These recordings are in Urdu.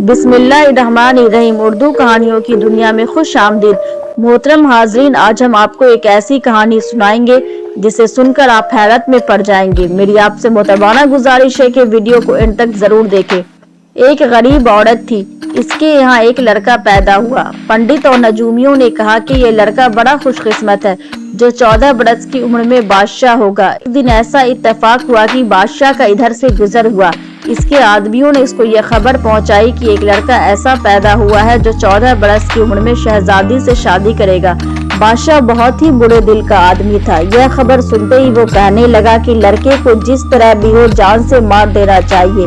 بسم اللہ الرحمن الرحیم۔ اردو کہانیوں کی دنیا میں خوش آمدید۔ محترم حاضرین، آج ہم آپ کو ایک ایسی کہانی سنائیں گے جسے سن کر آپ حیرت میں پڑ جائیں گے۔ میری آپ سے محترمانہ گزارش ہے کہ ویڈیو کو اینڈ تک ضرور دیکھیں۔ ایک غریب عورت تھی، اس کے یہاں ایک لڑکا پیدا ہوا۔ پنڈت اور نجومیوں نے کہا کہ یہ لڑکا بڑا خوش قسمت ہے جو 14 برس کی عمر میں بادشاہ ہوگا۔ ایک دن ایسا اتفاق ہوا کہ بادشاہ کا ادھر سے گزر ہوا۔ اس کے آدمیوں نے اس کو یہ خبر پہنچائی کہ ایک لڑکا ایسا پیدا ہوا ہے جو 14 برس کی عمر میں شہزادی سے شادی کرے گا۔ بادشاہ بہت ہی برے دل کا آدمی تھا۔ یہ خبر سنتے ہی وہ کہنے لگا کہ لڑکے کو جس طرح بھی ہو جان سے مار دینا چاہیے۔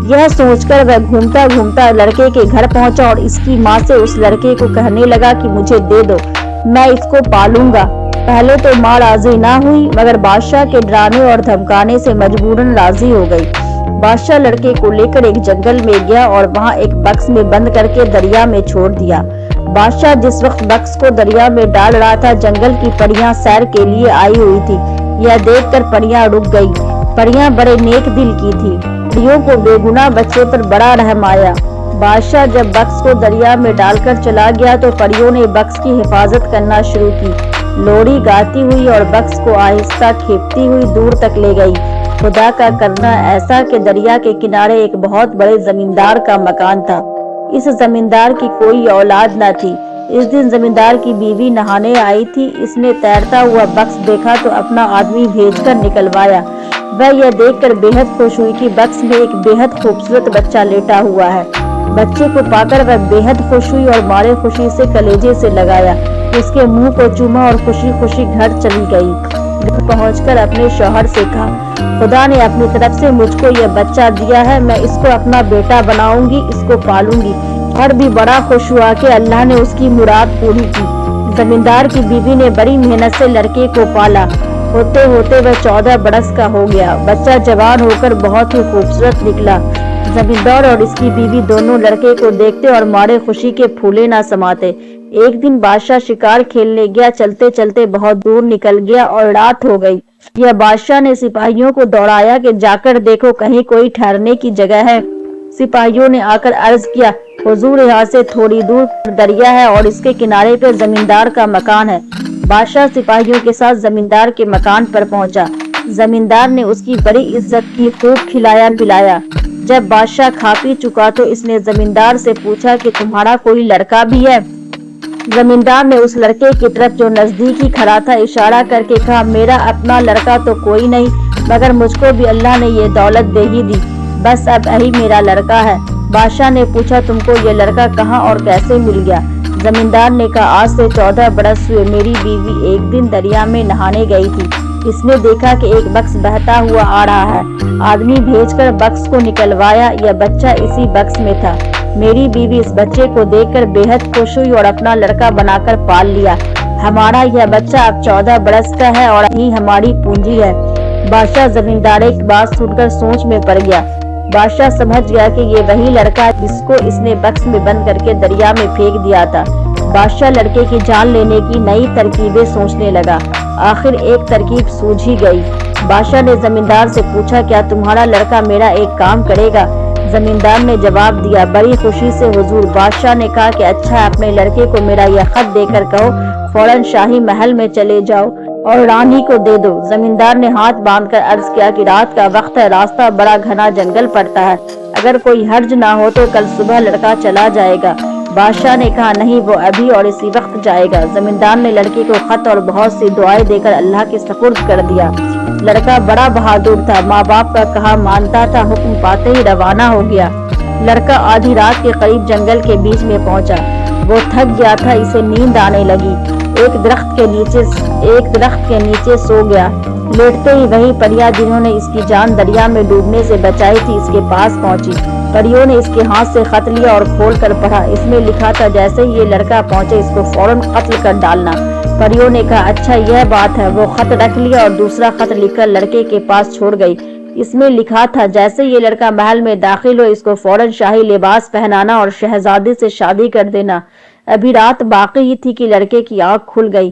یہ سوچ کر وہ گھومتا گھومتا لڑکے کے گھر پہنچا اور اس کی ماں سے اس لڑکے کو کہنے لگا کہ مجھے دے دو، میں اس کو پالوں گا۔ پہلے تو ماں راضی نہ ہوئی، مگر بادشاہ کے ڈرانے اور دھمکانے سے مجبوراً راضی ہو گئی۔ بادشاہ لڑکے کو لے کر ایک جنگل میں گیا اور وہاں ایک بکس میں بند کر کے دریا میں چھوڑ دیا۔ بادشاہ جس وقت بکس کو دریا میں ڈال رہا تھا، جنگل کی پریاں سیر کے لیے آئی ہوئی تھی۔ یہ دیکھ کر پریاں رک گئی۔ پریاں بڑے نیک دل کی تھی۔ پریوں کو بے گناہ بچے پر بڑا رحم آیا۔ بادشاہ جب بکس کو دریا میں ڈال کر چلا گیا تو پریوں نے بکس کی حفاظت کرنا شروع کی۔ لوری گاتی ہوئی اور بکس کو آہستہ کھینچتی ہوئی دور تک لے گئی۔ خدا کا کرنا ایسا کہ دریا کے کنارے ایک بہت بڑے زمیندار کا مکان تھا۔ اس زمیندار کی کوئی اولاد نہ تھی۔ اس دن زمیندار کی بیوی نہانے آئی تھی۔ اس نے تیرتا ہوا بکس دیکھا تو اپنا آدمی بھیج کر نکلوایا۔ وہ یہ دیکھ کر بے حد خوش ہوئی کہ بکس میں ایک بے حد خوبصورت بچہ لیٹا ہوا ہے۔ بچے کو پا کر وہ بے حد خوش ہوئی اور مارے خوشی سے کلیجے سے لگایا۔ اس کے منہ کو چوما اور خوشی خوشی گھر چلی گئی۔ گھر پہنچ کر اپنے شوہر سے کہا، خدا نے اپنی طرف سے مجھ کو یہ بچہ دیا ہے، میں اس کو اپنا بیٹا بناؤں گی، اس کو پالوں گی۔ اور بھی بڑا خوش ہوا کہ اللہ نے اس کی مراد پوری کی۔ زمیندار کی بیوی نے بڑی محنت سے لڑکے کو پالا۔ ہوتے ہوتے وہ 14 برس کا ہو گیا۔ بچہ جوان ہو کر بہت ہی خوبصورت نکلا۔ زمیندار اور اس کی بیوی دونوں لڑکے کو دیکھتے اور مارے خوشی کے پھولے نہ سماتے۔ ایک دن بادشاہ شکار کھیلنے گیا، چلتے چلتے بہت دور نکل گیا اور رات ہو گئی۔ یہ بادشاہ نے سپاہیوں کو دوڑایا کہ جا کر دیکھو کہیں کوئی ٹھہرنے کی جگہ ہے۔ سپاہیوں نے آ کر عرض کیا، حضور یہاں سے تھوڑی دور دریا ہے اور اس کے کنارے پہ زمیندار کا مکان ہے۔ بادشاہ سپاہیوں کے ساتھ زمیندار کے مکان پر پہنچا۔ زمیندار نے اس کی بڑی عزت کی، خوب کھلایا پلایا۔ جب بادشاہ کھا پی چکا تو اس نے زمیندار سے پوچھا کہ تمہارا کوئی لڑکا بھی ہے؟ زمیندار نے اس لڑکے کی طرف جو نزدیک ہی کھڑا تھا اشارہ کر کے کہا، میرا اپنا لڑکا تو کوئی نہیں، مگر مجھ کو بھی اللہ نے یہ دولت دے ہی دی، بس اب یہی میرا لڑکا ہے۔ بادشاہ نے پوچھا، تم کو یہ لڑکا کہاں اور کیسے مل گیا؟ زمیندار نے کہا، آج سے 14 برس ہوئے میری بیوی ایک دن دریا میں نہانے گئی تھی۔ اس نے دیکھا کہ ایک بکس بہتا ہوا آ رہا ہے۔ آدمی بھیج کر بکس کو نکلوایا۔ یہ بچہ اسی بکس میں تھا۔ میری بیوی اس بچے کو دیکھ کر بے حد خوش ہوئی اور اپنا لڑکا بنا کر پال لیا۔ ہمارا یہ بچہ اب 14 برس کا ہے اور یہی ہماری پونجی ہے۔ بادشاہ زمیندار کی بات سن کر سوچ میں پڑ گیا۔ بادشاہ سمجھ گیا کہ یہ وہی لڑکا ہے جس کو اس نے بکس میں بند کر کے دریا میں پھینک دیا تھا۔ بادشاہ لڑکے کی جان لینے کی نئی ترکیبیں سوچنے لگا۔ آخر ایک ترکیب سوجھ ہی گئی۔ بادشاہ نے زمیندار سے پوچھا، کیا تمہارا لڑکا میرا ایک کام کرے گا؟ زمیندار نے جواب دیا، بڑی خوشی سے حضور۔ بادشاہ نے کہا کہ اچھا، اپنے لڑکے کو میرا یہ خط دے کر کہو فوراً شاہی محل میں چلے جاؤ اور رانی کو دے دو۔ زمیندار نے ہاتھ باندھ کر عرض کیا کہ رات کا وقت ہے، راستہ بڑا گھنا جنگل پڑتا ہے، اگر کوئی حرج نہ ہو تو کل صبح لڑکا چلا جائے گا۔ بادشاہ نے کہا، نہیں، وہ ابھی اور اسی وقت جائے گا۔ زمیندار نے لڑکے کو خط اور بہت سی دعائیں دے کر اللہ کے سپرد کر دیا۔ لڑکا بڑا بہادر تھا، ماں باپ کا کہا مانتا تھا، حکم پاتے ہی روانہ ہو گیا۔ لڑکا آدھی رات کے قریب جنگل کے بیچ میں پہنچا۔ وہ تھک گیا تھا، اسے نیند آنے لگی۔ ایک درخت کے نیچے سو گیا۔ لیٹتے ہی وہی پریاں جنہوں نے اس کی جان دریا میں ڈوبنے سے بچائی تھی اس کے پاس پہنچی۔ پریوں نے اس کے ہاتھ سے خط لیا اور کھول کر پڑھا۔ اس میں لکھا تھا، جیسے ہی یہ لڑکا پہنچے اس کو فوراً قتل کر ڈالنا۔ پریوں نے کہا، اچھا یہ بات ہے۔ وہ خط رکھ لیا اور دوسرا خط لکھ کر لڑکے کے پاس چھوڑ گئی۔ اس میں لکھا تھا، جیسے یہ لڑکا محل میں داخل ہو اس کو فوراً شاہی لباس پہنانا اور شہزادی سے شادی کر دینا۔ ابھی رات باقی ہی تھی کہ لڑکے کی آنکھ کھل گئی۔